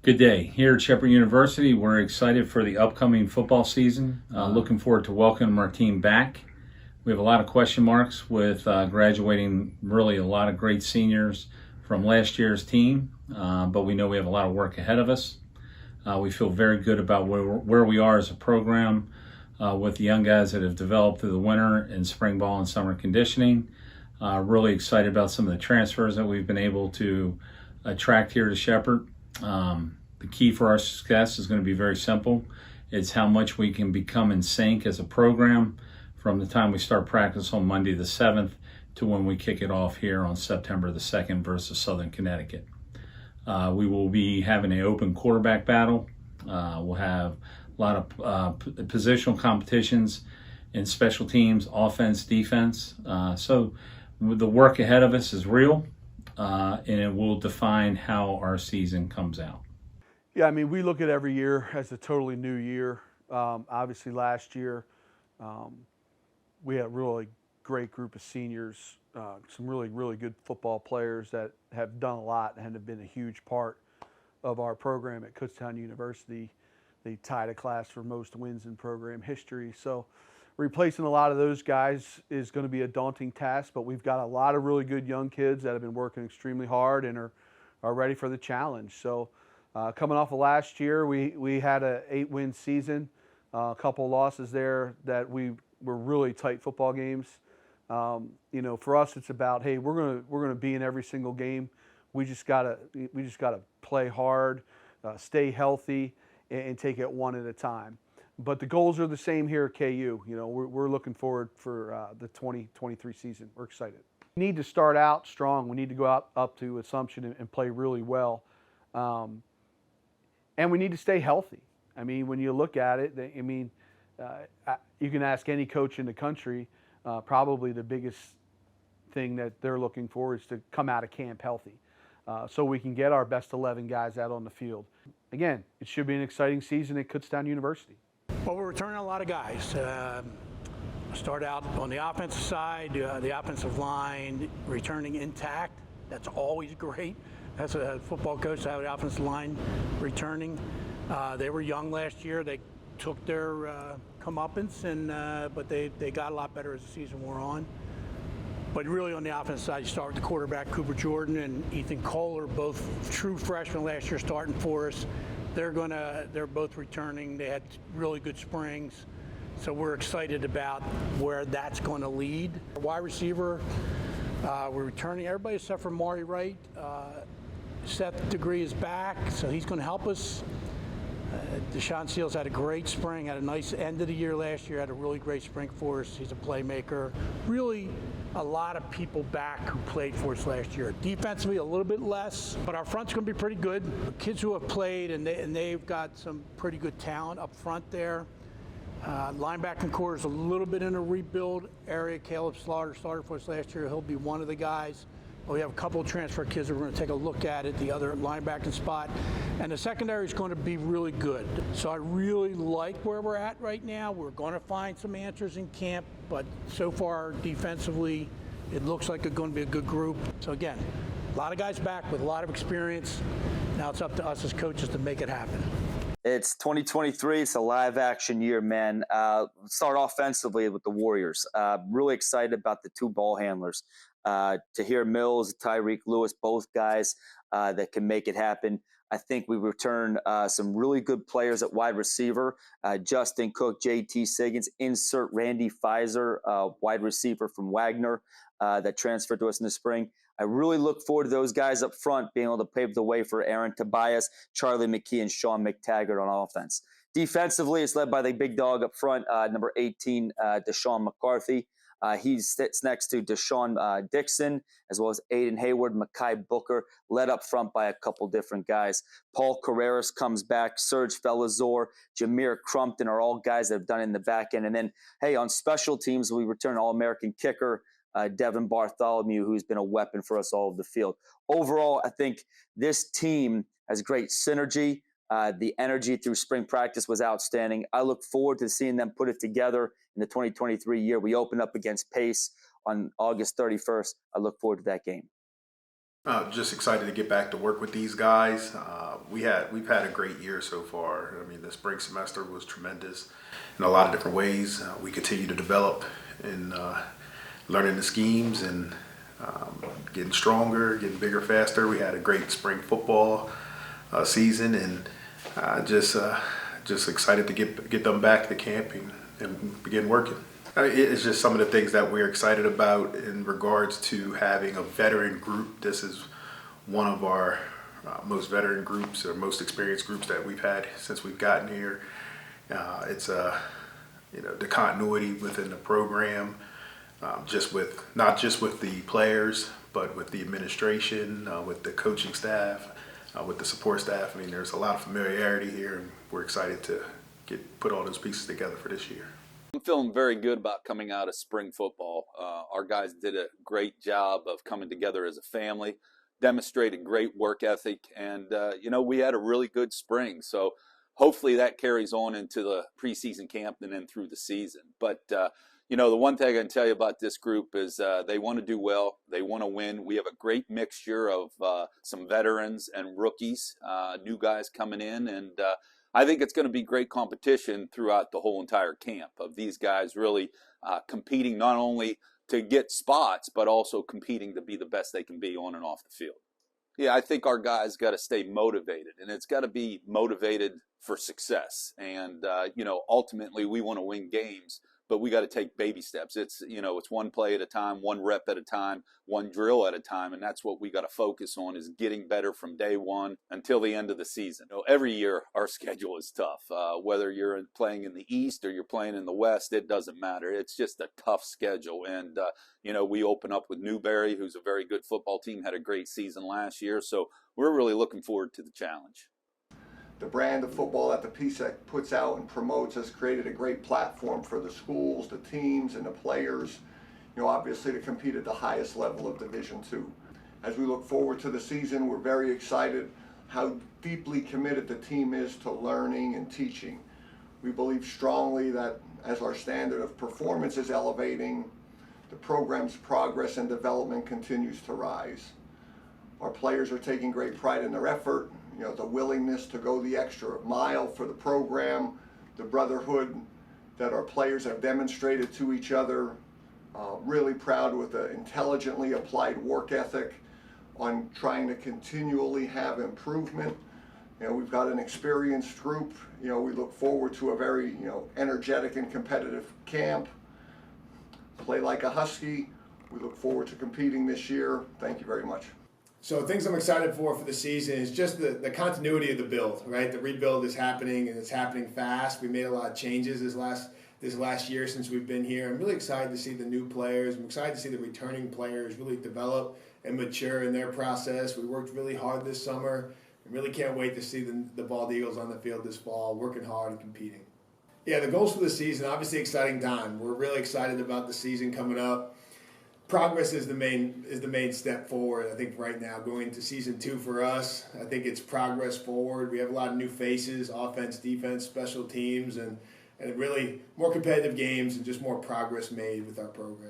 Good day. Here at Shepherd University, we're excited for the upcoming football season. Looking forward to welcoming our team back. We have a lot of question marks with graduating really a lot of great seniors from last year's team, but we know we have a lot of work ahead of us. We feel very good about where we are as a program with the young guys that have developed through the winter and spring ball and summer conditioning. Really excited about some of the transfers that we've been able to attract here to Shepherd. The key for our success is going to be very simple. It's how much we can become in sync as a program from the time we start practice on Monday the 7th to when we kick it off here on September the 2nd versus Southern Connecticut. We will be having an open quarterback battle. We'll have a lot of positional competitions in special teams, offense, defense. So the work ahead of us is real. And it will define how our season comes out. Yeah, I mean, we look at every year as a totally new year. Obviously, last year we had a really great group of seniors, some really good football players that have done a lot and have been a huge part of our program at Kutztown University. They tied a class for most wins in program history. So replacing a lot of those guys is going to be a daunting task, but we've got a lot of really good young kids that have been working extremely hard and are ready for the challenge. So coming off of last year, we had an 8-win season, a couple losses there that we were really tight football games. For us, it's about, hey, we're gonna be in every single game. We just gotta play hard, stay healthy, and take it one at a time. But the goals are the same here at KU. We're looking forward for the 2023 season. We're excited. We need to start out strong. We need to go up to Assumption and play really well. And we need to stay healthy. I mean, when you look at it, you can ask any coach in the country, probably the biggest thing that they're looking for is to come out of camp healthy. So we can get our best 11 guys out on the field. Again, it should be an exciting season at Kutztown University. Well, we're returning a lot of guys. Start out on the offensive side, the offensive line returning intact. That's always great. As a football coach to have the offensive line returning. They were young last year. They took their comeuppance, but they got a lot better as the season wore on. But really on the offensive side, you start with the quarterback, Cooper Jordan and Ethan Kohler, both true freshmen last year starting for us. They're both returning. They had really good springs. So we're excited about where that's going to lead. Wide receiver, we're returning everybody except for Maury Wright. Seth Degree is back, so he's going to help us. Deshaun Seals had a great spring, had a nice end of the year last year, had a really great spring for us. He's a playmaker. Really a lot of people back who played for us last year. Defensively, a little bit less, but our front's going to be pretty good. Kids who have played, and they've got some pretty good talent up front there. Linebacking core is a little bit in a rebuild area. Caleb Slaughter started for us last year. He'll be one of the guys. We have a couple of transfer kids that we're going to take a look at the other linebacking spot. And the secondary is going to be really good. So I really like where we're at right now. We're going to find some answers in camp, but so far defensively, it looks like it's going to be a good group. So again, a lot of guys back with a lot of experience. Now it's up to us as coaches to make it happen. It's 2023. It's a live action year, man. Start offensively with the Warriors. Really excited about the two ball handlers. Tahir Mills, Tyreek Lewis, both guys that can make it happen. I think we return some really good players at wide receiver. Justin Cook, JT Siggins, insert Randy Pfizer, wide receiver from Wagner that transferred to us in the spring. I really look forward to those guys up front being able to pave the way for Aaron Tobias, Charlie McKee, and Sean McTaggart on offense. Defensively, it's led by the big dog up front, number 18, Deshaun McCarthy. He sits next to Deshaun Dixon, as well as Aiden Hayward, Makai Booker, led up front by a couple different guys. Paul Carreras comes back, Serge Felazor, Jameer Crumpton are all guys that have done it in the back end. And then, hey, on special teams, we return All-American kicker, Devin Bartholomew, who's been a weapon for us all over the field. Overall, I think this team has great synergy. The energy through spring practice was outstanding. I look forward to seeing them put it together in the 2023 year. We open up against Pace on August 31st. I look forward to that game. Just excited to get back to work with these guys. We've had a great year so far. I mean, the spring semester was tremendous in a lot of different ways. We continue to develop in learning the schemes and getting stronger, getting bigger, faster. We had a great spring football season, and just excited to get them back to camp and begin working. It's just some of the things that we're excited about in regards to having a veteran group. This is one of our most veteran groups or most experienced groups that we've had since we've gotten here. It's the continuity within the program, not just with the players, but with the administration, with the coaching staff, with the support staff. I mean, there's a lot of familiarity here, and we're excited to put all those pieces together for this year. I'm feeling very good about coming out of spring football. Our guys did a great job of coming together as a family, demonstrated great work ethic, and we had a really good spring. So hopefully that carries on into the preseason camp and then through the season. But the one thing I can tell you about this group is they want to do well. They want to win. We have a great mixture of some veterans and rookies, new guys coming in, and I think it's going to be great competition throughout the whole entire camp of these guys really competing not only to get spots, but also competing to be the best they can be on and off the field. Yeah, I think our guys got to stay motivated, and it's got to be motivated for success. And, ultimately we want to win games, but we got to take baby steps. It's one play at a time, one rep at a time, one drill at a time. And that's what we got to focus on, is getting better from day one until the end of the season. Every year our schedule is tough. Whether you're playing in the East or you're playing in the West, it doesn't matter. It's just a tough schedule. And, we open up with Newberry, who's a very good football team, had a great season last year. So we're really looking forward to the challenge. The brand of football that the PSAC puts out and promotes has created a great platform for the schools, the teams, and the players, obviously to compete at the highest level of Division II. As we look forward to the season, we're very excited how deeply committed the team is to learning and teaching. We believe strongly that as our standard of performance is elevating, the program's progress and development continues to rise. Our players are taking great pride in their effort, the willingness to go the extra mile for the program, the brotherhood that our players have demonstrated to each other. Really proud with the intelligently applied work ethic on trying to continually have improvement. We've got an experienced group. We look forward to a very, energetic and competitive camp. Play like a Husky. We look forward to competing this year. Thank you very much. So things I'm excited for the season is just the continuity of the build, right? The rebuild is happening, and it's happening fast. We made a lot of changes this last year since we've been here. I'm really excited to see the new players. I'm excited to see the returning players really develop and mature in their process. We worked really hard this summer. I really can't wait to see the Bald Eagles on the field this fall, working hard and competing. Yeah, the goals for the season, obviously exciting time. We're really excited about the season coming up. Progress is the main step forward. I think right now going into season 2 for us, I think it's progress forward. We have a lot of new faces, offense, defense, special teams, and really more competitive games and just more progress made with our program.